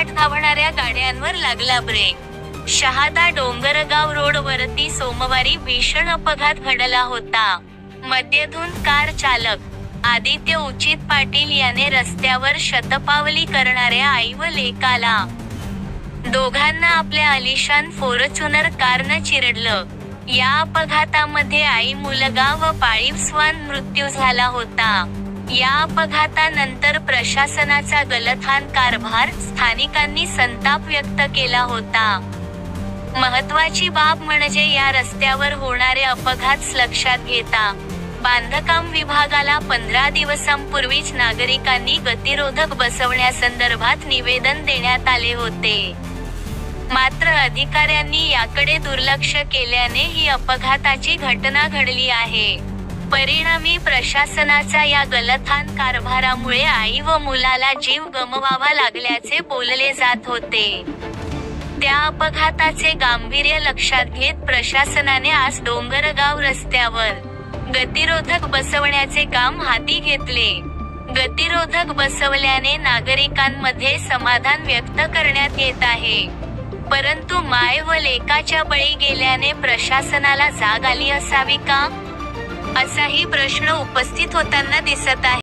दाट धावणाऱ्या गाड्यांवर लागला ब्रेक। शहादा डोंगरगाव रोडवरती सोमवारी भीषण अपघात घडला होता। मद्यधुंद कार चालक आदित्य उचित पाटील याने रस्त्यावर शतपावली करणाऱ्या आई व लेकाला, दोघांना आपल्या आलिशान फॉर्च्युनर कारनं चिरडलं। या अपघातामध्ये आई, मुलगा व पाळीव श्वान मृत्यू झाला होता। या अपघातानंतर प्रशासनाचा गलथान कारभार, स्थानिकांनी संताप व्यक्त केला होता। महत्त्वाची बाब म्हणजे या रस्त्यावर होणारे अपघात लक्षात घेता बांधकाम विभागाला 15 दिवसांपूर्वीच नागरिकांनी गतिरोधक बसवण्यासंदर्भात निवेदन देण्यात आले होते। मात्र अधिकाऱ्यांनी याकडे दुर्लक्ष केल्याने ही अपघाताची घटना घडली आहे। परिणामी प्रशासनाचा या गलथान कारभारामुळे आई व मुलाला जीव गमवावा लागल्याचे बोलले जात होते। त्या अपघाताचे गांभीर्य लक्षात घेत प्रशासनाने आज डोंगरगाव रस्त्यावर गतिरोधक बसवण्याचे काम हाती घेतले। गतिरोधक बसवल्याने नागरिकांमध्ये समाधान व्यक्त करण्यात येत आहे। परंतु माय व लेकाच्या बळी गेल्याने प्रशासनाला जाग आली असावी का, असाही प्रश्न उपस्थित होताना दिसत आहे।